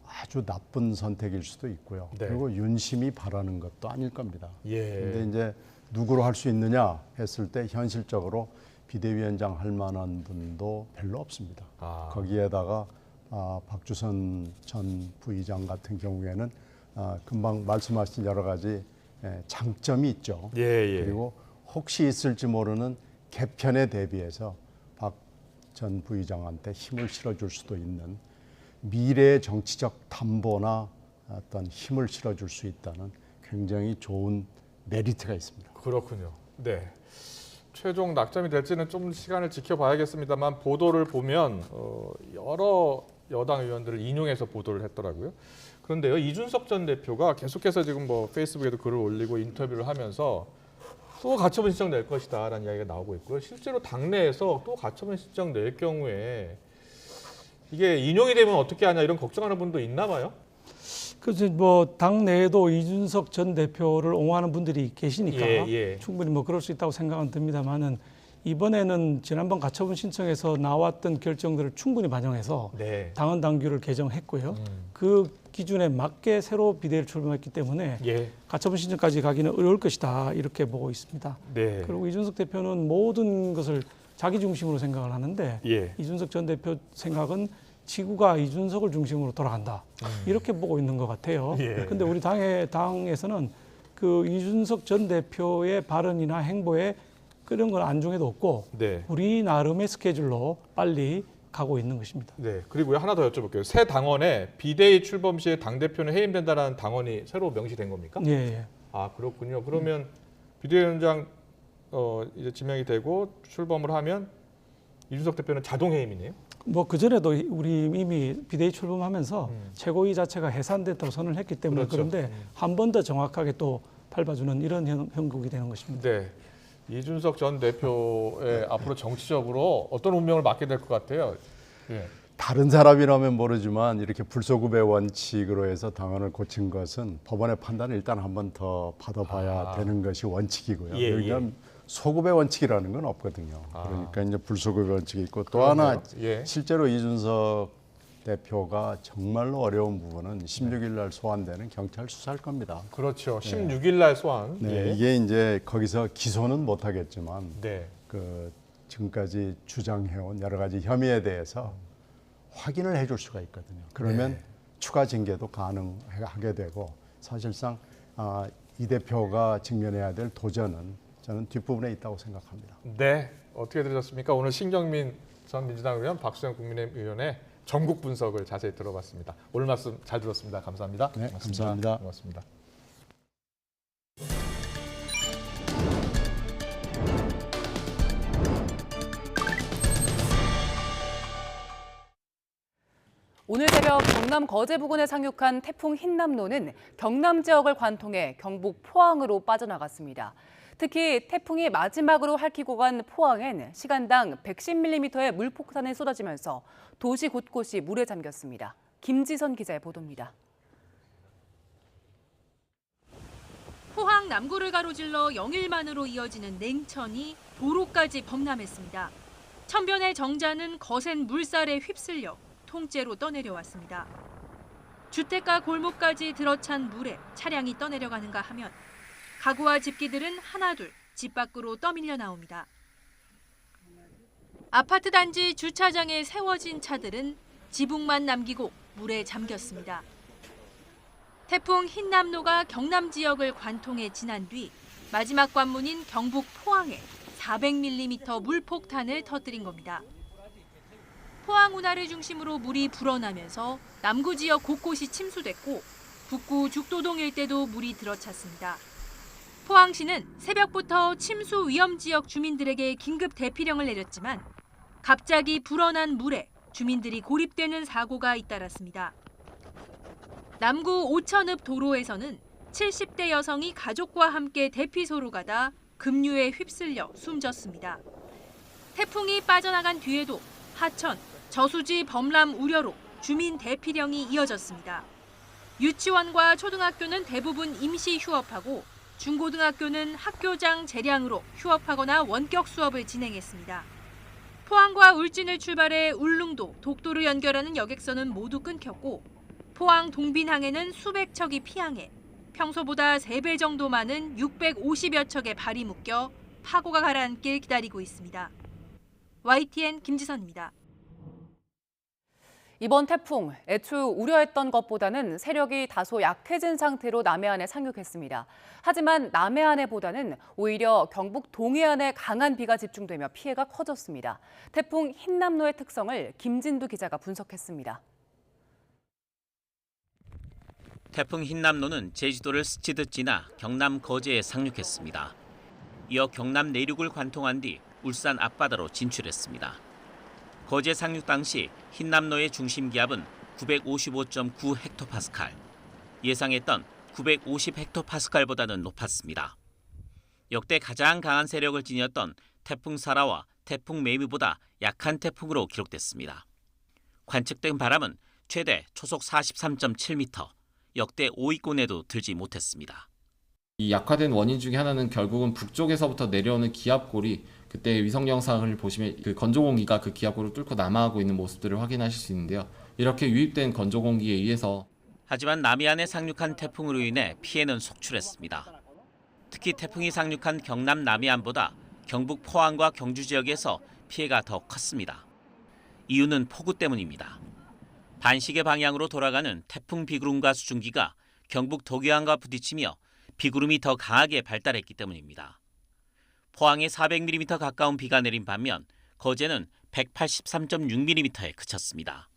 아주 나쁜 선택일 수도 있고요. 그리고 윤심이 바라는 것도 아닐 겁니다. 그런데 이제 누구로 할 수 있느냐 했을 때 현실적으로 비대위원장 할 만한 분도 별로 없습니다. 거기에다가 박주선 전 부의장 같은 경우에는 금방 말씀하신 여러 가지 장점이 있죠. 그리고 혹시 있을지 모르는 개편에 대비해서 박 전 부의장한테 힘을 실어줄 수도 있는 미래의 정치적 담보나 어떤 힘을 실어줄 수 있다는 굉장히 좋은 메리트가 있습니다. 그렇군요. 최종 낙점이 될지는 좀 시간을 지켜봐야겠습니다만 보도를 보면 여러 여당 의원들을 인용해서 보도를 했더라고요. 그런데요, 이준석 전 대표가 계속해서 지금 뭐 페이스북에도 글을 올리고 인터뷰를 하면서 또 가처분 신청 낼 것이다라는 이야기가 나오고 있고요. 실제로 당내에서 또 가처분 신청 낼 경우에 이게 인용이 되면 어떻게 하냐 이런 걱정하는 분도 있나 봐요. 그래서 뭐 당내에도 이준석 전 대표를 옹호하는 분들이 계시니까 충분히 뭐 그럴 수 있다고 생각은 듭니다만은 이번에는 지난번 가처분 신청에서 나왔던 결정들을 충분히 반영해서 당헌 당규를 개정했고요. 그 기준에 맞게 새로 비대위를 출범했기 때문에 가처분 신청까지 가기는 어려울 것이다 이렇게 보고 있습니다. 그리고 이준석 대표는 모든 것을 자기 중심으로 생각을 하는데 이준석 전 대표 생각은 지구가 이준석을 중심으로 돌아간다 이렇게 보고 있는 것 같아요. 그런데 우리 당에서는 그 이준석 전 대표의 발언이나 행보에 그런 건 안중에도 없고 우리 나름의 스케줄로 빨리 가고 있는 것입니다. 그리고 하나 더 여쭤볼게요. 새 당원에 비대위 출범 시에 당대표는 해임된다는 당원이 새로 명시된 겁니까? 예. 아 그렇군요. 그러면 비대위원장 이제 지명이 되고 출범을 하면 이준석 대표는 자동 해임이네요. 뭐 그전에도 우리 이미 비대위 출범하면서 최고위 자체가 해산됐다고 선언을 했기 때문에 그렇죠. 그런데 한 번 더 정확하게 또 밟아주는 이런 형국이 되는 것입니다. 네. 이준석 전 대표의 앞으로 정치적으로 어떤 운명을 맡게 될 것 같아요? 예. 다른 사람이라면 모르지만 이렇게 불소급의 원칙으로 해서 당헌을 고친 것은 법원의 판단을 일단 한 번 더 받아봐야 되는 것이 원칙이고요. 예, 여기는 소급의 원칙이라는 건 없거든요. 그러니까 이제 불소급의 원칙이 있고 또 하나 실제로 이준석 대표가 정말로 어려운 부분은 16일 날 소환되는 경찰 수사일 겁니다. 그렇죠. 16일 날 소환. 네, 이게 이제 거기서 기소는 못 하겠지만 네. 그 지금까지 주장해온 여러 가지 혐의에 대해서 확인을 해줄 수가 있거든요. 그러면 추가 징계도 가능하게 되고 사실상 이 대표가 직면해야 될 도전은 저는 뒷부분에 있다고 생각합니다. 네, 어떻게 들으셨습니까? 오늘 신경민 전 민주당 의원, 박수영 국민의힘 의원의 전국 분석을 자세히 들어봤습니다. 오늘 말씀 잘 들었습니다. 감사합니다. 네, 고맙습니다. 감사합니다. 고맙습니다. 오늘 새벽 경남 거제 부근에 상륙한 태풍 흰남노는 경남 지역을 관통해 경북 포항으로 빠져나갔습니다. 특히 태풍이 마지막으로 핥히고 간 포항엔 시간당 110mm의 물폭탄이 쏟아지면서 도시 곳곳이 물에 잠겼습니다. 김지선 기자의 보도입니다. 포항 남구를 가로질러 영일만으로 이어지는 냉천이 도로까지 범람했습니다. 천변의 정자는 거센 물살에 휩쓸려 통째로 떠내려왔습니다. 주택가 골목까지 들어찬 물에 차량이 떠내려가는가 하면 가구와 집기들은 하나둘 집 밖으로 떠밀려 나옵니다. 아파트 단지 주차장에 세워진 차들은 지붕만 남기고 물에 잠겼습니다. 태풍 흰남노가 경남 지역을 관통해 지난 뒤 마지막 관문인 경북 포항에 400mm 물폭탄을 터뜨린 겁니다. 포항 운하를 중심으로 물이 불어나면서 남구 지역 곳곳이 침수됐고 북구 죽도동 일대도 물이 들어찼습니다. 포항시는 새벽부터 침수 위험 지역 주민들에게 긴급 대피령을 내렸지만 갑자기 불어난 물에 주민들이 고립되는 사고가 잇따랐습니다. 남구 오천읍 도로에서는 70대 여성이 가족과 함께 대피소로 가다 급류에 휩쓸려 숨졌습니다. 태풍이 빠져나간 뒤에도 하천, 저수지 범람 우려로 주민 대피령이 이어졌습니다. 유치원과 초등학교는 대부분 임시 휴업하고 중고등학교는 학교장 재량으로 휴업하거나 원격 수업을 진행했습니다. 포항과 울진을 출발해 울릉도, 독도를 연결하는 여객선은 모두 끊겼고 포항 동빈항에는 수백 척이 피항해 평소보다 3배 정도 많은 650여 척의 발이 묶여 파고가 가라앉길 기다리고 있습니다. YTN 김지선입니다. 이번 태풍, 애초 우려했던 것보다는 세력이 다소 약해진 상태로 남해안에 상륙했습니다. 하지만 남해안에보다는 오히려 경북 동해안에 강한 비가 집중되며 피해가 커졌습니다. 태풍 흰남노의 특성을 김진두 기자가 분석했습니다. 태풍 흰남노는 제주도를 스치듯 지나 경남 거제에 상륙했습니다. 이어 경남 내륙을 관통한 뒤 울산 앞바다로 진출했습니다. 거제 상륙 당시 흰남노의 중심 기압은 955.9헥토파스칼, 예상했던 950헥토파스칼보다는 높았습니다. 역대 가장 강한 세력을 지녔던 태풍 사라와 태풍 매미보다 약한 태풍으로 기록됐습니다. 관측된 바람은 최대 초속 43.7m, 역대 5위권에도 들지 못했습니다. 이 약화된 원인 중에 하나는 결국은 북쪽에서부터 내려오는 기압골이 그때 위성 영상을 보시면 그 건조 공기가 그 기압골을 뚫고 남하하고 있는 모습들을 확인하실 수 있는데요. 이렇게 유입된 건조 공기에 의해서 하지만 남해안에 상륙한 태풍으로 인해 피해는 속출했습니다. 특히 태풍이 상륙한 경남 남해안보다 경북 포항과 경주 지역에서 피해가 더 컸습니다. 이유는 폭우 때문입니다. 반시계 방향으로 돌아가는 태풍 비구름과 수증기가 경북 도계항과 부딪히며 비구름이 더 강하게 발달했기 때문입니다. 포항에 400mm 가까운 비가 내린 반면 거제는 183.6mm에 그쳤습니다.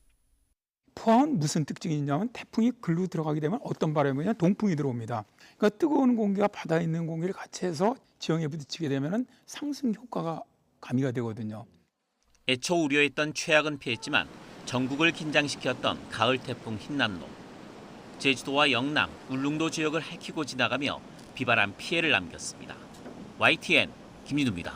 포항은 무슨 특징이 있냐면 태풍이 글로 들어가게 되면 어떤 바람이 오냐 동풍이 들어옵니다. 그러니까 뜨거운 공기가 바다에 있는 공기를 같이 해서 지형에 부딪히게 되면은 상승 효과가 가미가 되거든요. 애초 우려했던 최악은 피했지만 전국을 긴장시켰던 가을 태풍 흰남노. 제주도와 영남, 울릉도 지역을 헤치고 지나가며 비바람 피해를 남겼습니다. YTN 김진우입니다.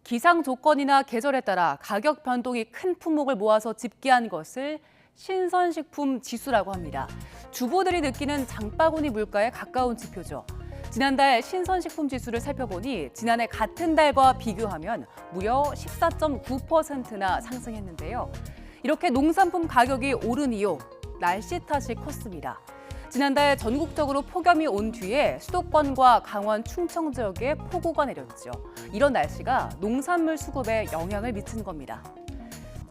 기상 조건이나 계절에 따라 가격 변동이 큰 품목을 모아서 집계한 것을 신선식품 지수라고 합니다. 주부들이 느끼는 장바구니 물가에 가까운 지표죠. 지난달 신선식품 지수를 살펴보니 지난해 같은 달과 비교하면 무려 14.9%나 상승했는데요. 이렇게 농산품 가격이 오른 이유, 날씨 탓이 컸습니다. 지난달 전국적으로 폭염이 온 뒤에 수도권과 강원, 충청 지역에 폭우가 내렸죠. 이런 날씨가 농산물 수급에 영향을 미친 겁니다.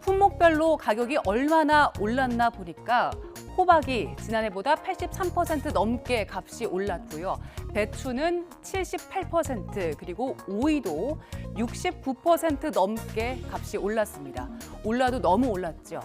품목별로 가격이 얼마나 올랐나 보니까 호박이 지난해보다 83% 넘게 값이 올랐고요. 배추는 78%, 그리고 오이도 69% 넘게 값이 올랐습니다. 올라도 너무 올랐죠.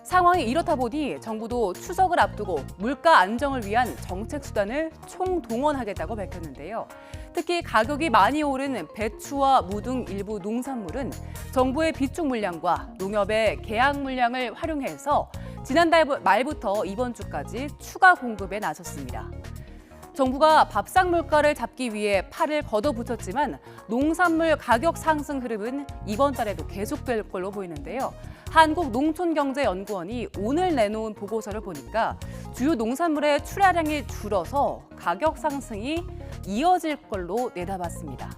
상황이 이렇다 보니 정부도 추석을 앞두고 물가 안정을 위한 정책 수단을 총동원하겠다고 밝혔는데요. 특히 가격이 많이 오른 배추와 무 등 일부 농산물은 정부의 비축 물량과 농협의 계약 물량을 활용해서 지난달 말부터 이번 주까지 추가 공급에 나섰습니다. 정부가 밥상 물가를 잡기 위해 팔을 걷어붙였지만 농산물 가격 상승 흐름은 이번 달에도 계속될 걸로 보이는데요. 한국농촌경제연구원이 오늘 내놓은 보고서를 보니까 주요 농산물의 출하량이 줄어서 가격 상승이 이어질 걸로 내다봤습니다.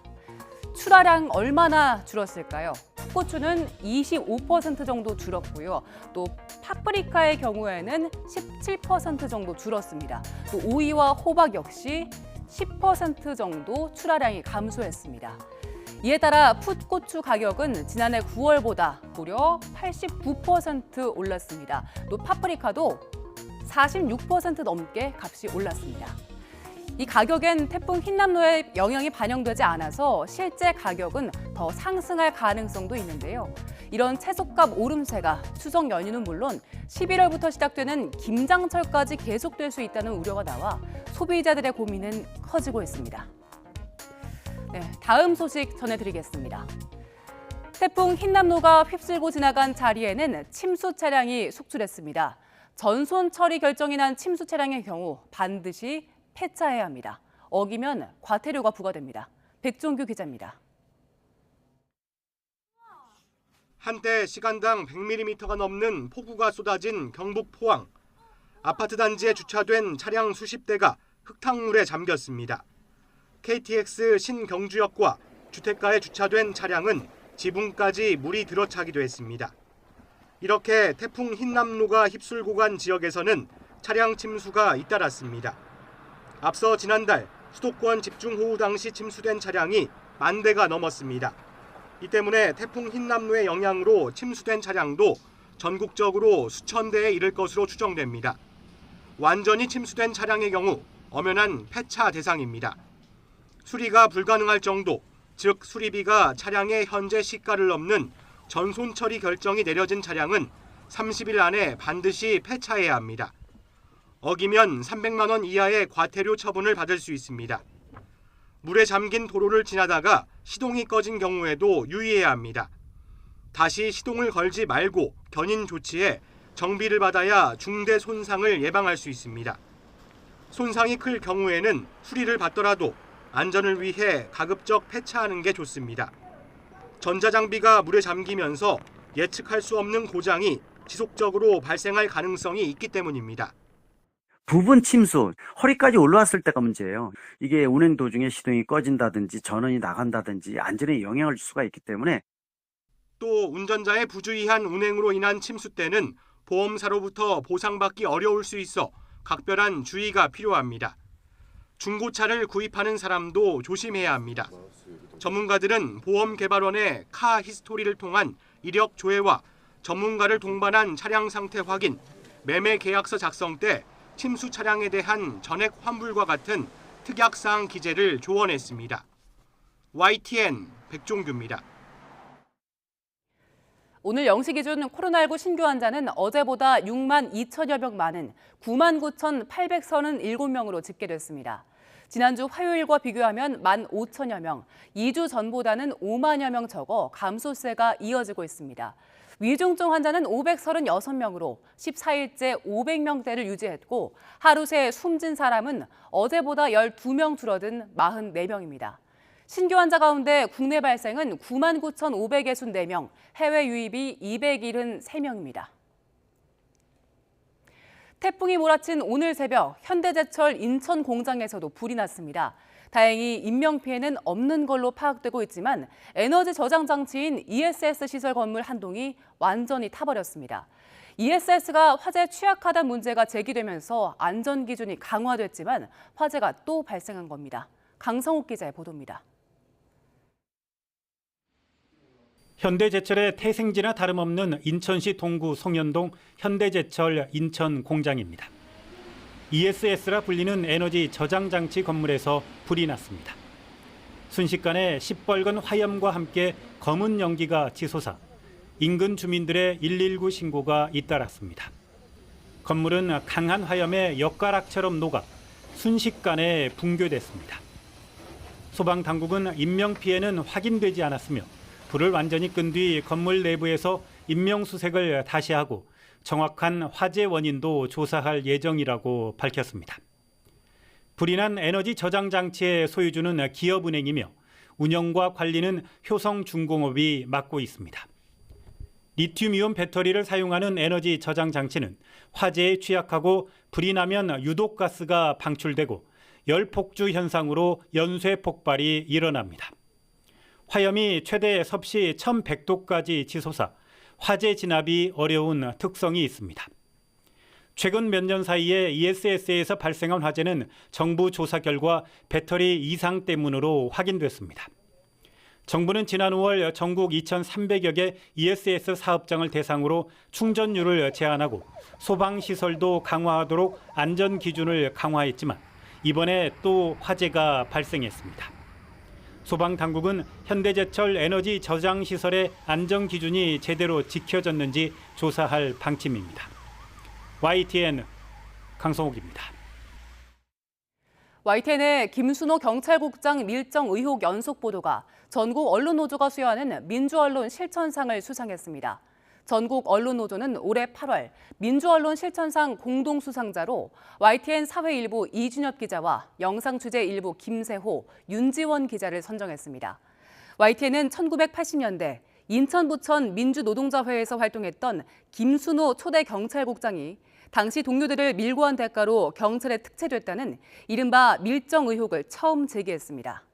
출하량 얼마나 줄었을까요? 풋고추는 25% 정도 줄었고요. 또 파프리카의 경우에는 17% 정도 줄었습니다. 또 오이와 호박 역시 10% 정도 출하량이 감소했습니다. 이에 따라 풋고추 가격은 지난해 9월보다 무려 89% 올랐습니다. 또 파프리카도 46% 넘게 값이 올랐습니다. 이 가격엔 태풍 흰남노의 영향이 반영되지 않아서 실제 가격은 더 상승할 가능성도 있는데요. 이런 채소값 오름세가 추석 연휴는 물론 11월부터 시작되는 김장철까지 계속될 수 있다는 우려가 나와 소비자들의 고민은 커지고 있습니다. 네, 다음 소식 전해드리겠습니다. 태풍 흰남노가 휩쓸고 지나간 자리에는 침수 차량이 속출했습니다. 전손 처리 결정이 난 침수 차량의 경우 반드시 폐차해야 합니다. 어기면 과태료가 부과됩니다. 백종규 기자입니다. 한때 시간당 100mm가 넘는 폭우가 쏟아진 경북 포항. 아파트 단지에 주차된 차량 수십 대가 흙탕물에 잠겼습니다. KTX 신경주역과 주택가에 주차된 차량은 지붕까지 물이 들어차기도 했습니다. 이렇게 태풍 흰남노가 휩쓸고 간 지역에서는 차량 침수가 잇따랐습니다. 앞서 지난달 수도권 집중호우 당시 침수된 차량이 10,000대가 넘었습니다. 이 때문에 태풍 흰남노의 영향으로 침수된 차량도 전국적으로 수천 대에 이를 것으로 추정됩니다. 완전히 침수된 차량의 경우 엄연한 폐차 대상입니다. 수리가 불가능할 정도, 즉 수리비가 차량의 현재 시가를 넘는 전손 처리 결정이 내려진 차량은 30일 안에 반드시 폐차해야 합니다. 어기면 300만 원 이하의 과태료 처분을 받을 수 있습니다. 물에 잠긴 도로를 지나다가 시동이 꺼진 경우에도 유의해야 합니다. 다시 시동을 걸지 말고 견인 조치해 정비를 받아야 중대 손상을 예방할 수 있습니다. 손상이 클 경우에는 수리를 받더라도 안전을 위해 가급적 폐차하는 게 좋습니다. 전자장비가 물에 잠기면서 예측할 수 없는 고장이 지속적으로 발생할 가능성이 있기 때문입니다. 부분 침수, 허리까지 올라왔을 때가 문제예요. 이게 운행 도중에 시동이 꺼진다든지 전원이 나간다든지 안전에 영향을 줄 수가 있기 때문에 또 운전자의 부주의한 운행으로 인한 침수 때는 보험사로부터 보상받기 어려울 수 있어 각별한 주의가 필요합니다. 중고차를 구입하는 사람도 조심해야 합니다. 전문가들은 보험개발원의 카 히스토리를 통한 이력 조회와 전문가를 동반한 차량 상태 확인, 매매 계약서 작성 때 침수 차량에 대한 전액 환불과 같은 특약사항 기재를 조언했습니다. YTN 백종규입니다. 오늘 0시 기준 코로나19 신규 환자는 어제보다 6만 2천여 명 많은 9만 9,837명으로 집계됐습니다. 지난주 화요일과 비교하면 15,000여 명, 2주 전보다는 5만여 명 적어 감소세가 이어지고 있습니다. 위중증 환자는 536명으로 14일째 500명대를 유지했고 하루 새 숨진 사람은 어제보다 12명 줄어든 44명입니다. 신규 환자 가운데 국내 발생은 99,564명, 해외 유입이 273명입니다. 태풍이 몰아친 오늘 새벽 현대제철 인천 공장에서도 불이 났습니다. 다행히 인명피해는 없는 걸로 파악되고 있지만 에너지 저장 장치인 ESS 시설 건물 한 동이 완전히 타버렸습니다. ESS가 화재에 취약하다는 문제가 제기되면서 안전 기준이 강화됐지만 화재가 또 발생한 겁니다. 강성욱 기자의 보도입니다. 현대제철의 태생지나 다름없는 인천시 동구 송현동 현대제철 인천 공장입니다. ESS라 불리는 에너지 저장 장치 건물에서 불이 났습니다. 순식간에 시뻘건 화염과 함께 검은 연기가 치솟아 인근 주민들의 119 신고가 잇따랐습니다. 건물은 강한 화염에 엿가락처럼 녹아 순식간에 붕괴됐습니다. 소방당국은 인명피해는 확인되지 않았으며 불을 완전히 끈 뒤 건물 내부에서 인명수색을 다시 하고 정확한 화재 원인도 조사할 예정이라고 밝혔습니다. 불이 난 에너지 저장 장치의 소유주는 기업은행이며 운영과 관리는 효성중공업이 맡고 있습니다. 리튬이온 배터리를 사용하는 에너지 저장 장치는 화재에 취약하고 불이 나면 유독가스가 방출되고 열폭주 현상으로 연쇄 폭발이 일어납니다. 화염이 최대 섭씨 1100도까지 치솟아 화재 진압이 어려운 특성이 있습니다. 최근 몇 년 사이에 ESS에서 발생한 화재는 정부 조사 결과 배터리 이상 때문으로 확인됐습니다. 정부는 지난 5월 전국 2,300여 개 ESS 사업장을 대상으로 충전율을 제한하고 소방시설도 강화하도록 안전 기준을 강화했지만 이번에 또 화재가 발생했습니다. 소방당국은 현대제철 에너지 저장 시설의 안전 기준이 제대로 지켜졌는지 조사할 방침입니다. YTN 강성욱입니다. YTN의 김순호 경찰국장 밀정 의혹 연속 보도가 전국 언론노조가 수여하는 민주언론 실천상을 수상했습니다. 전국 언론노조는 올해 8월 민주언론 실천상 공동수상자로 YTN 사회일보 이준엽 기자와 영상취재일보 김세호, 윤지원 기자를 선정했습니다. YTN은 1980년대 인천 부천 민주노동자회에서 활동했던 김순호 초대 경찰국장이 당시 동료들을 밀고 한 대가로 경찰에 특채됐다는 이른바 밀정 의혹을 처음 제기했습니다.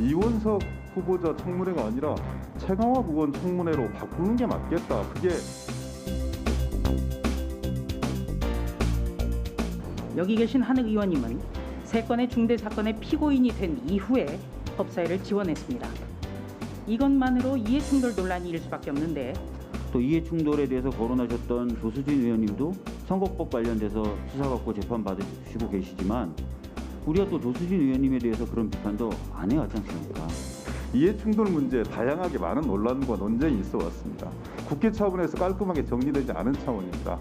이원석 후보자 청문회가 아니라 최강욱 의원 청문회로 바꾸는 게 맞겠다. 그게 여기 계신 한 의원님은 3건의 중대 사건의 피고인이 된 이후에 법사위를 지원했습니다. 이것만으로 이해충돌 논란이 일 수밖에 없는데 또 이해충돌에 대해서 거론하셨던 조수진 의원님도 선거법 관련돼서 수사받고 재판받으시고 계시지만 우리가 또 조수진 의원님에 대해서 그런 비판도 안 해왔지 않습니까? 이해충돌 문제에 다양하게 많은 논란과 논쟁이 있어 왔습니다. 국회 차원에서 깔끔하게 정리되지 않은 차원입니다.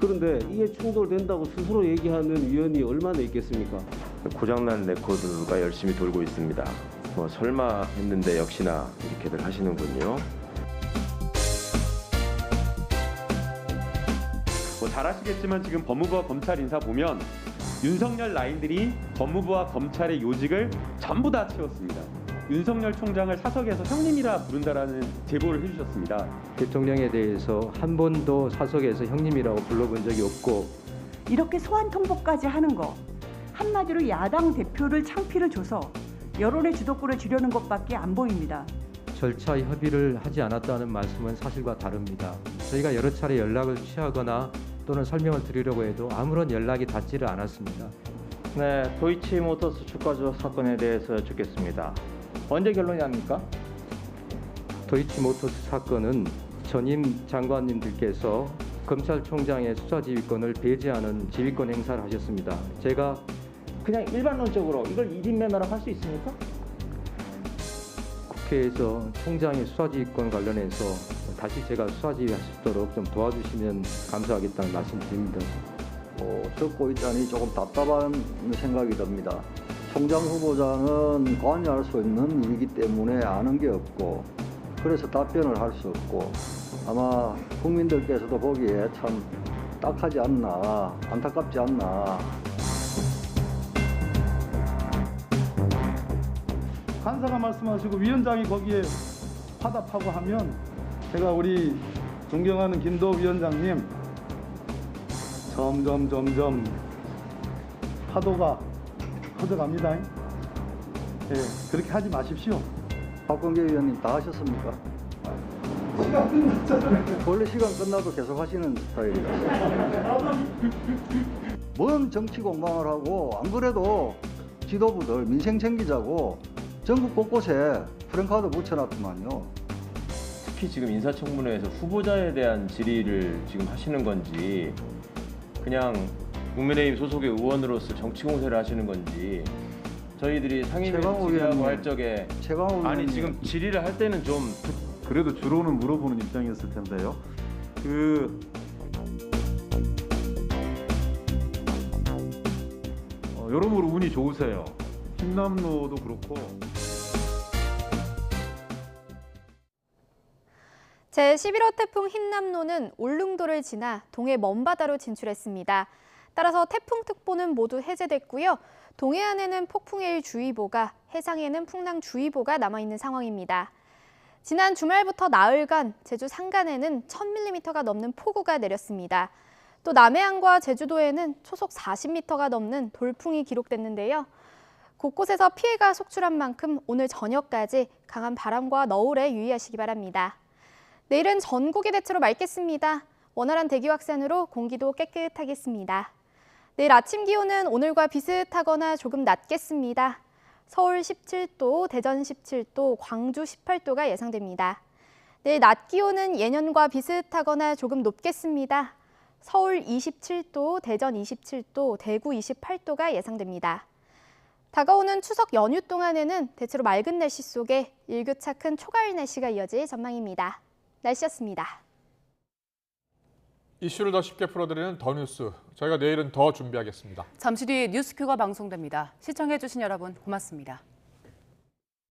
그런데 이해충돌 된다고 스스로 얘기하는 위원이 얼마나 있겠습니까? 고장난 레코드가 열심히 돌고 있습니다. 뭐 설마 했는데 역시나 이렇게들 하시는군요. 뭐 잘 아시겠지만 지금 법무부와 검찰 인사 보면 윤석열 라인들이 법무부와 검찰의 요직을 전부 다 채웠습니다. 윤석열 총장을 사석에서 형님이라 부른다라는 제보를 해주셨습니다. 대통령에 대해서 한 번도 사석에서 형님이라고 불러본 적이 없고 이렇게 소환 통보까지 하는 거 한마디로 야당 대표를 창피를 줘서 여론의 주도권을 주려는 것밖에 안 보입니다. 절차 협의를 하지 않았다는 말씀은 사실과 다릅니다. 저희가 여러 차례 연락을 취하거나 또는 설명을 드리려고 해도 아무런 연락이 닿지를 않았습니다. 네, 도이치모터스 주가 조작 사건에 대해서 여쭙겠습니다. 언제 결론이 납니까? 도이치모터스 사건은 전임 장관님들께서 검찰총장의 수사지휘권을 배제하는 지휘권 행사를 하셨습니다. 제가 그냥 일반론적으로 이걸 이진매매랑 할 수 있습니까? 국회에서 총장의 수사지휘권 관련해서 다시 제가 수사지휘할 수 있도록 좀 도와주시면 감사하겠다는 말씀드립니다. 듣고 있자니 조금 답답한 생각이 듭니다. 총장 후보자는 관여할 수 있는 일이기 때문에 아는 게 없고 그래서 답변을 할 수 없고 아마 국민들께서도 보기에 참 딱하지 않나, 안타깝지 않나. 간사가 말씀하시고 위원장이 거기에 화답하고 하면 제가 우리 존경하는 김도 위원장님 점점 파도가 커져갑니다. 예, 그렇게 하지 마십시오. 박범계 위원님 다 하셨습니까? 시간 끝났잖아요. 원래 시간 끝나도 계속 하시는 스타일이라서. 뭔 정치 공방을 하고 안 그래도 지도부들 민생 챙기자고 전국 곳곳에 프랭카드 붙여놨더만요. 특히 지금 인사청문회에서 후보자에 대한 질의를 지금 하시는 건지 그냥 국민의힘 소속의 의원으로서 정치 공세를 하시는 건지 저희들이 상임위 질의하고 할 적에 아니 지금 질의를 할 때는 좀 그래도 주로는 물어보는 입장이었을 텐데요. 여러모로 운이 좋으세요. 흰남노도 그렇고. 제11호 태풍 흰남노는 울릉도를 지나 동해 먼바다로 진출했습니다. 따라서 태풍특보는 모두 해제됐고요. 동해안에는 폭풍해일주의보가, 해상에는 풍랑주의보가 남아있는 상황입니다. 지난 주말부터 나흘간 제주 산간에는 1000mm가 넘는 폭우가 내렸습니다. 또 남해안과 제주도에는 초속 40m가 넘는 돌풍이 기록됐는데요. 곳곳에서 피해가 속출한 만큼 오늘 저녁까지 강한 바람과 너울에 유의하시기 바랍니다. 내일은 전국이 대체로 맑겠습니다. 원활한 대기 확산으로 공기도 깨끗하겠습니다. 내일 아침 기온은 오늘과 비슷하거나 조금 낮겠습니다. 서울 17도, 대전 17도, 광주 18도가 예상됩니다. 내일 낮 기온은 예년과 비슷하거나 조금 높겠습니다. 서울 27도, 대전 27도, 대구 28도가 예상됩니다. 다가오는 추석 연휴 동안에는 대체로 맑은 날씨 속에 일교차 큰 초가을 날씨가 이어질 전망입니다. 날씨였습니다. 이슈를 더 쉽게 풀어드리는 더 뉴스. 저희가 내일은 더 준비하겠습니다. 잠시 뒤 뉴스큐가 방송됩니다. 시청해주신 여러분 고맙습니다.